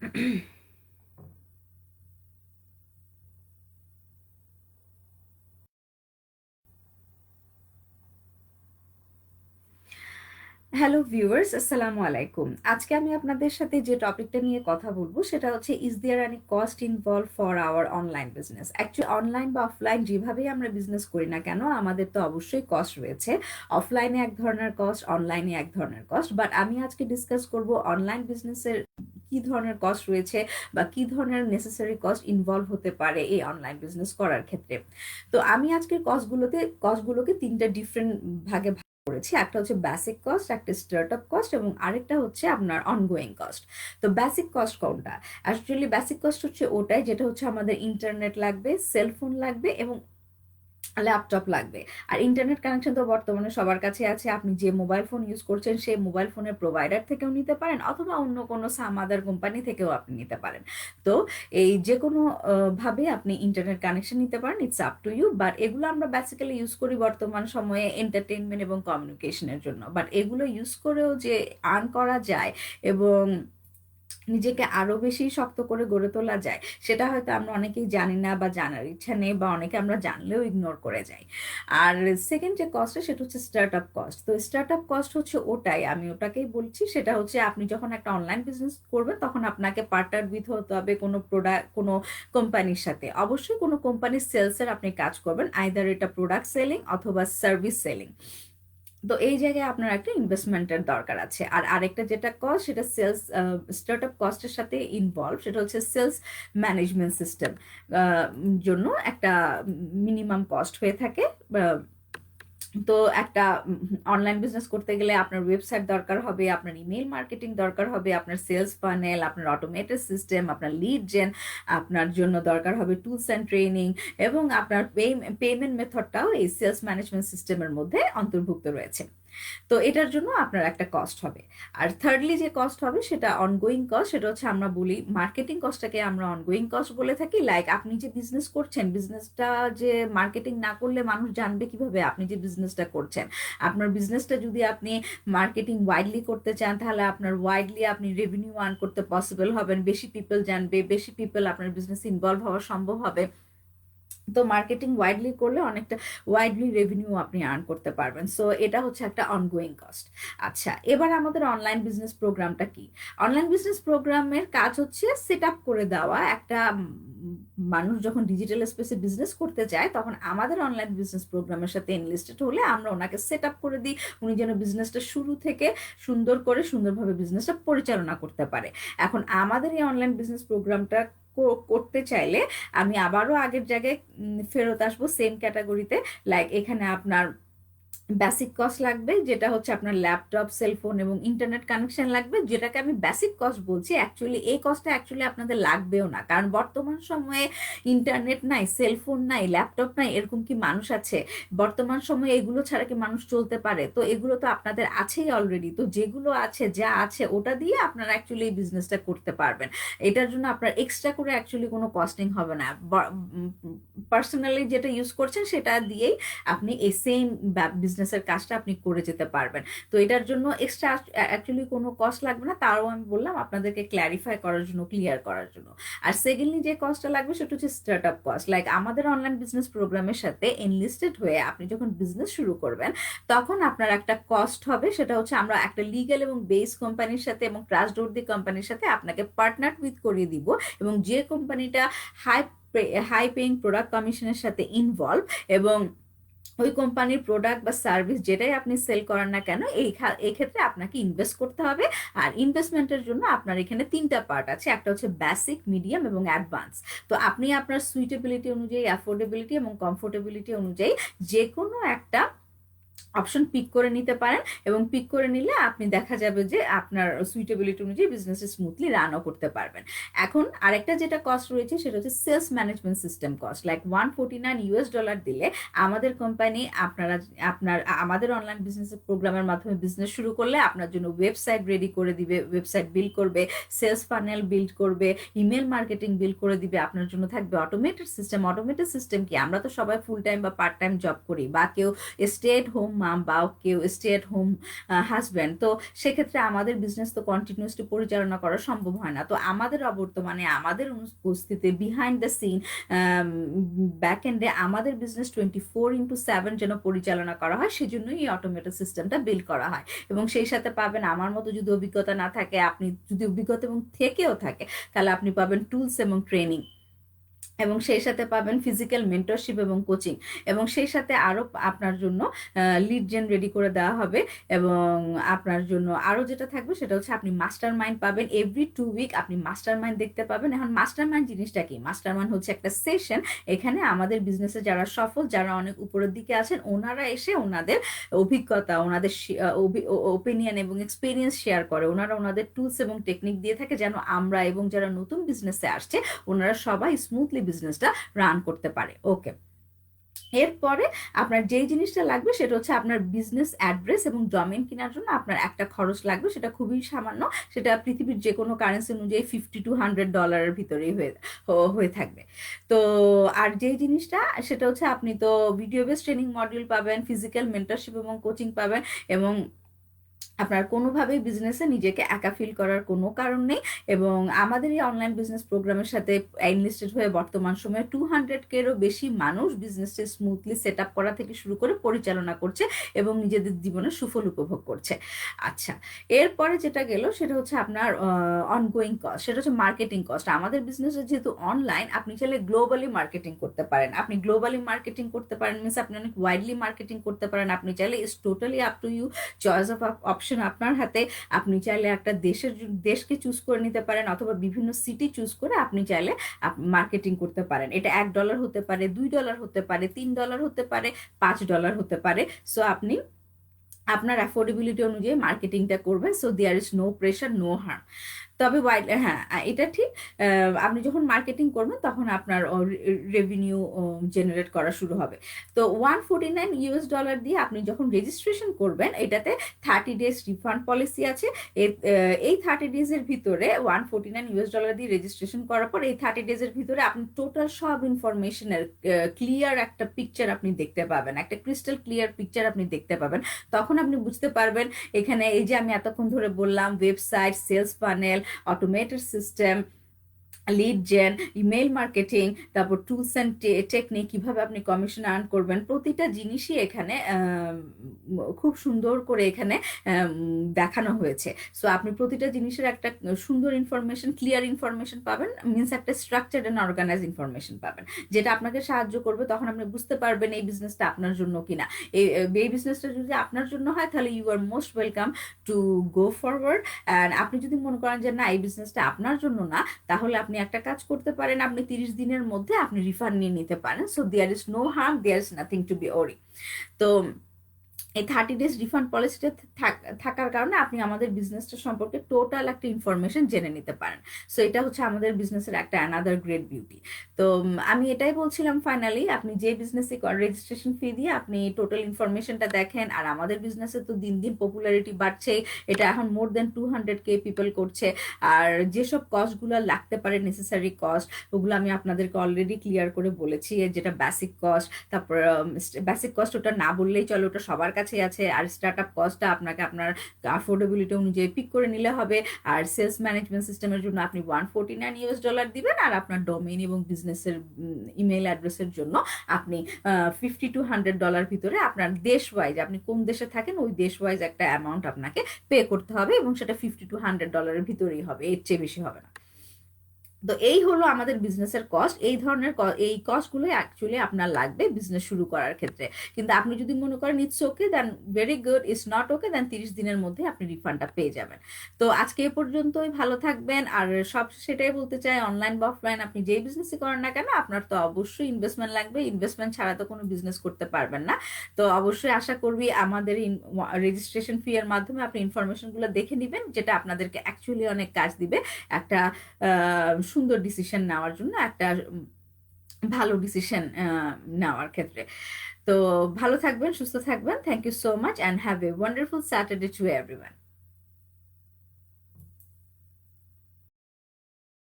Hello viewers, আসসালামু আলাইকুম। আজকে আমি আপনাদের সাথে যে টপিকটা নিয়ে কথা বলবো সেটা হচ্ছে, is there any cost involve for our online business? Actually online বা অফলাইন যেভাবেই আমরা বিজনেস করি না কেন, আমাদের তো অবশ্যই কস্ট রয়েছে। অফলাইনে এক ধরনের কস্ট, অনলাইনে এক ধরনের কস্ট। বাট আমি আজকে ডিসকাস করব অনলাইন বিজনেসের কি ধরনের কস্ট রয়েছে বা কি ধরনের নেসেসারি কস্ট ইনভলভ হতে পারে এই অনলাইন বিজনেস করার ক্ষেত্রে। তো আমি আজকের কস্টগুলোকে তিনটা ডিফারেন্ট ভাগে করেছি। একটা হচ্ছে বেসিক কস্ট, একটা স্টার্টআপ কস্ট এবং আরেকটা হচ্ছে আপনার অনগোয়িং কস্ট। তো বেসিক কস্ট কোনটা? অ্যাকচুয়ালি বেসিক কস্ট হচ্ছে ওটাই যেটা হচ্ছে আমাদের ইন্টারনেট লাগবে, সেলফোন লাগবে এবং ল্যাপটপ লাগবে। আর ইন্টারনেট কানেকশন তো বর্তমানে সবার কাছে আছে। আপনি যে মোবাইল ফোন ইউজ করছেন সেই মোবাইল ফোনের প্রোভাইডার থেকেও নিতে পারেন অথবা অন্য কোনো সাম আদার কোম্পানি থেকেও আপনি নিতে পারেন। তো এই যে কোনো ভাবে আপনি ইন্টারনেট কানেকশন নিতে পারেন, it's up to you. But এগুলো আমরা বেসিক্যালি ইউজ করি বর্তমান সময়ে এন্টারটেনমেন্ট এবং কমিউনিকেশনের জন্য। বাট এগুলো ইউজ করেও যে আর্ন করা যায় এবং নিজেকে আরো বেশি শক্ত করে গড়ে তোলা যায়, সেটা হয়তো আমরা অনেকেই জানি না বা জানার ইচ্ছা নেই, বা অনেকে আমরা জানলেও ইগনোর করে যাই। আর সেকেন্ড যে কস্ট, সেটা হচ্ছে স্টার্ট আপ কস্ট। তো স্টার্ট আপ কস্ট হচ্ছে ওটাই, আমি ওটাকেই বলছি। সেটা হচ্ছে আপনি যখন একটা অনলাইন বিজনেস করবেন তখন আপনাকে পার্টনার উইথ হতে হবে কোনো প্রোডাক্ট, কোনো কোম্পানির সাথে। অবশ্যই কোনো কোম্পানির সেলসের আপনি কাজ করবেন, আইদার এটা প্রোডাক্ট সেলিং অথবা সার্ভিস সেলিং। তো এই জায়গায় আপনার একটা ইনভেস্টমেন্টের দরকার আছে। আর আরেকটা যেটা কস্ট, সেটা সেলস স্টার্টআপ কস্টের সাথে ইনভলভ, সেটা হচ্ছে সেলস ম্যানেজমেন্ট সিস্টেম জন্য একটা মিনিমাম কস্ট হয়ে থাকে। তো একটা অনলাইন বিজনেস করতে গেলে আপনার ওয়েবসাইট দরকার হবে, আপনার ইমেল মার্কেটিং দরকার হবে, আপনার সেলস ফানেল, আপনার অটোমেটেড সিস্টেম, আপনার লিড জেন, আপনার জন্য দরকার হবে টুলস অ্যান্ড ট্রেনিং, এবং আপনার পেমেন্ট মেথডটাও এই সেলস ম্যানেজমেন্ট সিস্টেমের মধ্যে অন্তর্ভুক্ত রয়েছে। তো এটার জন্য আপনার একটা কস্ট হবে। আর থার্ডলি যে কস্ট হবে সেটা অনগোয়িং কস্ট। সেটা হচ্ছে আমরা বলি মার্কেটিং কস্টটাকে আমরা অনগোয়িং কস্ট বলে থাকি। লাইক আপনি যে বিজনেস করছেন, বিজনেসটা যে মার্কেটিং না করলে মানুষ জানবে কিভাবে আপনি যে বিজনেসটা করছেন? আপনার বিজনেসটা যদি আপনি মার্কেটিং ওয়াইডলি করতে চান, তাহলে আপনার ওয়াইডলি আপনি রেভিনিউ আর্ন করতে পসিবল হবেন, বেশি পিপল জানবে, বেশি পিপল আপনার বিজনেস ইনভলভ হওয়া সম্ভব হবে। তো মার্কেটিং ওয়াইডলি করলে অনেকটা ওয়াইডলি রেভিনিউ আপনি আর্ন করতে পারবেন। সো এটা হচ্ছে একটা অনগোয়িং কস্ট। আচ্ছা, এবার আমাদের অনলাইন বিজনেস প্রোগ্রামটা কি? অনলাইন বিজনেস প্রোগ্রামের কাজ হচ্ছে সেট আপ করে দেওয়া একটা মানুষ যখন ডিজিটাল স্পেসে বিজনেস করতে চায়, তখন আমাদের অনলাইন বিজনেস প্রোগ্রামের সাথে এনলিস্টেড হলে আমরা ওনাকে সেট আপ করে দিই, উনি যেন বিজনেসটা শুরু থেকে সুন্দর করে সুন্দরভাবে বিজনেসটা পরিচালনা করতে পারে। এখন আমাদের এই অনলাইন বিজনেস প্রোগ্রামটা করতে চাইলে আমি আবারও আগের জায়গায় ফেরত আসবো, সেম ক্যাটাগরিতে। লাইক এখানে আপনার বেসিক কস্ট লাগবে, যেটা হচ্ছে আপনার ল্যাপটপ, সেলফোন এবং ইন্টারনেট কানেকশন লাগবে, যেটাকে আমি বেসিক কস্ট বলছি। অ্যাকচুয়ালি এই কস্টটা অ্যাকচুয়ালি আপনাদের লাগবেও না, কারণ বর্তমান সময়ে ইন্টারনেট নাই, সেলফোন নাই, ল্যাপটপ নাই, এরকম কি মানুষ আছে? বর্তমান সময়ে এগুলো ছাড়া কি মানুষ চলতে পারে? তো এগুলো তো আপনাদের আছেই অলরেডি। তো যেগুলো আছে, যা আছে ওটা দিয়ে আপনারা অ্যাকচুয়ালি এই বিজনেসটা করতে পারবেন। এটার জন্য আপনার এক্সট্রা করে অ্যাকচুয়ালি কোনো কস্টিং হবে না। পার্সোনালি যেটা ইউজ করছেন সেটা দিয়েই আপনি এই সেম বিজনেসের কাজটা আপনি করে যেতে পারবেন। তো এটার জন্য এক্সট্রা অ্যাকচুয়ালি কোনো কস্ট লাগবে না, তাও আমি বললাম আপনাদেরকে ক্ল্যারিফাই করার জন্য, ক্লিয়ার করার জন্য। আর সেকেন্ডলি যে কস্টটা লাগবে সেটা হচ্ছে স্টার্ট আপ কস্ট। লাইক আমাদের অনলাইন বিজনেস প্রোগ্রামের সাথে এনলিস্টেড হয়ে আপনি যখন বিজনেস শুরু করবেন, তখন আপনার একটা কস্ট হবে। সেটা হচ্ছে আমরা একটা লিগ্যাল এবং বেস কোম্পানির সাথে এবং ট্রাস্টওয়ার্দি কোম্পানির সাথে আপনাকে পার্টনার উইথ করিয়ে দিব, এবং যে কোম্পানিটা হাই হাই পেইং প্রোডাক্ট কমিশনের সাথে ইনভলভ, এবং ওই কোম্পানির প্রোডাক্ট বা সার্ভিস যেটাই আপনি সেল করেন না কেন, এই ক্ষেত্রে আপনাকে ইনভেস্ট করতে হবে। আর ইনভেস্টমেন্টের জন্য আপনার এখানে তিনটা পার্ট আছে, একটা হচ্ছে বেসিক, মিডিয়াম এবং অ্যাডভান্স। তো আপনি আপনার সুইটেবিলিটি অনুযায়ী, অ্যাফোর্ডেবিলিটি এবং কমফোর্টেবিলিটি অনুযায়ী যে কোনো একটা অপশন পিক করে নিতে পারেন, এবং পিক করে নিলে আপনি দেখা যাবে যে আপনার সুইটেবিলিটি অনুযায়ী বিজনেস স্মুথলি রানও করতে পারবেন। এখন আরেকটা যেটা কস্ট রয়েছে সেটা হচ্ছে sales management system cost. Like $149 দিলে আমাদের কোম্পানি আমাদের অনলাইন বিজনেস প্রোগ্রামের মাধ্যমে বিজনেস শুরু করলে আপনার জন্য ওয়েবসাইট রেডি করে দিবে, ওয়েবসাইট বিল্ড করবে, সেলস ফানেল বিল্ড করবে, ইমেল মার্কেটিং বিল্ড করে দিবে। আপনার জন্য থাকবে অটোমেটেড সিস্টেম। অটোমেটেড সিস্টেম কি, আমরা তো সবাই ফুল টাইম বা পার্ট টাইম জব করি, বা কেউ স্টে এট হোম হোম মাম বা কেউ স্টে এট হোম হাজব্যান্ড, তো সেক্ষেত্রে আমাদের বিজনেস তো কন্টিনিউসলি পরিচালনা করা সম্ভব হয় না। তো আমাদের অবর্তমানে আমাদের উপস্থিতি বিহাইন্ড দ্য সিন ব্যাক এন্ডে আমাদের বিজনেস 24/7 যেন পরিচালনা করা হয়, সেজন্যই এই অটোমেটেড সিস্টেমটা বিল্ড করা হয়। এবং সেই সাথে পাবেন, আমার মতো যদি অভিজ্ঞতা না থাকে, আপনি যদি অভিজ্ঞতা এবং থেকেও থাকে, তাহলে আপনি পাবেন টুলস এবং ট্রেনিং, এবং সেই সাথে পাবেন ফিজিক্যাল মেন্টরশিপ এবং কোচিং, এবং সেই সাথে আরও আপনার জন্য লিড জেন রেডি করে দেওয়া হবে। এবং আপনার জন্য আরও যেটা থাকবে সেটা হচ্ছে আপনি মাস্টার মাইন্ড পাবেন। এভরি 2 উইক আপনি মাস্টার মাইন্ড দেখতে পাবেন। এখন মাস্টার মাইন্ড জিনিসটা কি? মাস্টার মাইন্ড হচ্ছে একটা সেশন, এখানে আমাদের বিজনেসে যারা সফল, যারা অনেক উপরের দিকে আছেন, ওনারা এসে ওনাদের অভিজ্ঞতা, ওনাদের ওপিনিয়ন এবং এক্সপিরিয়েন্স শেয়ার করে, ওনারা ওনাদের টুলস এবং টেকনিক দিয়ে থাকে, যেন আমরা এবং যারা নতুন বিজনেসে আসছে ওনারা সবাই স্মুথলি বিজনেসটা রান করতে পারে। ওকে, এরপরে আপনার যেই জিনিসটা লাগবে সেটা হচ্ছে আপনার বিজনেস অ্যাড্রেস এবং ডোমেইন কেনার জন্য আপনার একটা খরচ লাগবে, সেটা খুবই সামান্য, সেটা পৃথিবীর যে কোনো কারেন্সি অনুযায়ী $50 to $100 ভিতরেই হয়ে থাকবে। তো আর যেই জিনিসটা সেটা হচ্ছে আপনি তো ভিডিও বেস ট্রেনিং মডিউল পাবেন, ফিজিক্যাল মেন্টরশিপ এবং কোচিং পাবেন, এবং আপনার কোনোভাবেই বিজনেসে নিজেকে একা ফিল করার কোনো কারণ নেই। এবং আমাদের এই অনলাইন বিজনেস প্রোগ্রামের সাথে এনলিস্টেড হয়ে বর্তমান সময়ে 200-কেরও বেশি মানুষ বিজনেসকে স্মুথলি সেট আপ করা থেকে শুরু করে পরিচালনা করছে এবং নিজেদের জীবনে সুফল উপভোগ করছে। আচ্ছা, এরপরে যেটা গেল সেটা হচ্ছে আপনার অনগোয়িং কস্ট, সেটা হচ্ছে মার্কেটিং কস্ট। আমাদের বিজনেসে যেহেতু অনলাইন, আপনি চাইলে গ্লোবালি মার্কেটিং করতে পারেন। আপনি গ্লোবালি মার্কেটিং করতে পারেন মিনস আপনি অনেক ওয়াইডলি মার্কেটিং করতে পারেন। আপনি চাইলে it's totally up to you, choice of option আপনার হাতে। আপনি চাইলে একটা দেশকে চুজ করে নিতে পারেন, অথবা বিভিন্ন সিটি চুজ করে আপনি চাইলে মার্কেটিং করতে পারেন। এটা $1 হতে পারে, $2 হতে পারে, $3 হতে পারে, $5 হতে পারে। সো আপনি আপনার অ্যাফোর্ডেবিলিটি অনুযায়ী মার্কেটিংটা করবেন। So there is no pressure, no harm. তবে হ্যাঁ, এটা ঠিক, আপনি যখন মার্কেটিং করবেন তখন আপনার রেভিনিউ জেনারেট করা শুরু হবে। তো $149 দিয়ে আপনি যখন রেজিস্ট্রেশন করবেন, এটাতে 30 days রিফান্ড পলিসি আছে। এই 30 days-এর ভিতরে $149 দিয়ে রেজিস্ট্রেশন করার পর এই 30 days-এর ভিতরে আপনি টোটাল সব ইনফরমেশনের ক্লিয়ার একটা পিকচার আপনি দেখতে পাবেন, একটা ক্রিস্টাল ক্লিয়ার পিকচার আপনি দেখতে পাবেন। তখন আপনি বুঝতে পারবেন এখানে এই যে আমি এতক্ষণ ধরে বললাম, website, sales funnel, automated system, lead gen, email marketing, তারপর টুলস অ্যান্ড টেকনিক, কিভাবে আপনি কমিশন আর্ন করবেন, প্রতিটা জিনিসই এখানে খুব সুন্দর করে এখানে দেখানো হয়েছে। সো আপনি প্রতিটা জিনিসের একটা সুন্দর ইনফরমেশন, ক্লিয়ার ইনফরমেশন পাবেন, মিনস একটা স্ট্রাকচার্ড অ্যান্ড অর্গানাইজ ইনফরমেশন পাবেন, যেটা আপনাকে সাহায্য করবে। তখন আপনি বুঝতে পারবেন এই বিজনেসটা আপনার জন্য কিনা। এই বিজনেসটা যদি আপনার জন্য হয় তাহলে you are most welcome to go forward. And আপনি যদি মনে করেন যে না, এই বিজনেসটা আপনার জন্য না, তাহলে আপনি একটা কাজ করতে পারেন, আপনি 30 দিনের মধ্যে আপনি রিফান্ড নিয়ে নিতে পারেন। So there is no harm, there is nothing to be worry. তো এই 30 days রিফান্ড পলিসিটা থাকার কারণে আপনি আমাদের বিজনেসটা সম্পর্কে টোটাল একটা ইনফরমেশন জেনে নিতে পারেন। সো এটা হচ্ছে আমাদের বিজনেসের একটা অ্যানাদার গ্রেট বিউটি। তো আমি এটাই বলছিলাম, ফাইনালি আপনি যে বিজনেসে রেজিস্ট্রেশন ফি দিয়ে আপনি টোটাল ইনফরমেশনটা দেখেন। আর আমাদের বিজনেসে তো দিন দিন পপুলারিটি বাড়ছে, এটা এখন মোর দেন 200K পিপল করছে। আর যেসব কস্টগুলো লাগতে পারে, নেসেসারি কস্ট, ওগুলো আমি আপনাদেরকে অলরেডি ক্লিয়ার করে বলেছি। যেটা বেসিক কস্ট, তারপর বেসিক কস্ট ওটা না বললেই চলে, ওটা সবার কাছে আছে। আর স্টার্ট আপ কস্টটা আপনাকে আপনার অ্যাফোর্ডেবিলিটি অনুযায়ী পিক করে নিলে হবে। আর সেলস ম্যানেজমেন্ট সিস্টেমের জন্য আপনি $149 দিবেন। আর আপনার ডোমেইন এবং বিজনেসের ইমেল অ্যাড্রেসের জন্য আপনি $50 to $100 ভিতরে আপনার দেশ ওয়াইজ, আপনি কোন দেশে থাকেন ওই দেশ ওয়াইজ একটা অ্যামাউন্ট আপনাকে পে করতে হবে, এবং সেটা $50 to $100 ভিতরেই হবে, এর চেয়ে বেশি হবে না। তো এই হলো আমাদের বিজনেসের কস্ট। এই ধরনের এই কস্টগুলো অ্যাকচুয়ালি আপনার লাগবে বিজনেস শুরু করার ক্ষেত্রে। কিন্তু আপনি যদি মনে করেন it's okay, then very good. It's not okay, then 30 দিনের মধ্যে আপনি রিফান্ডটা পেয়ে যাবেন। তো আজকে এ পর্যন্তই, ভালো থাকবেন। আর সব সেটাই বলতে চাই, অনলাইন বা অফলাইন আপনি যেই বিজনেসই করেন না কেন, আপনার তো অবশ্যই ইনভেস্টমেন্ট লাগবে। ইনভেস্টমেন্ট ছাড়া তো কোনো বিজনেস করতে পারবেন না। তো অবশ্যই আশা করবি আমাদের রেজিস্ট্রেশন ফি এর মাধ্যমে আপনি ইনফরমেশনগুলো দেখে নেবেন, যেটা আপনাদেরকে অ্যাকচুয়ালি অনেক কাজ দিবে একটা সুন্দর ডিসিশন নেওয়ার জন্য, একটা ভালো ডিসিশন নেওয়ার ক্ষেত্রে। তো ভালো থাকবেন, সুস্থ থাকবেন। Thank you so much and have a wonderful Saturday to everyone.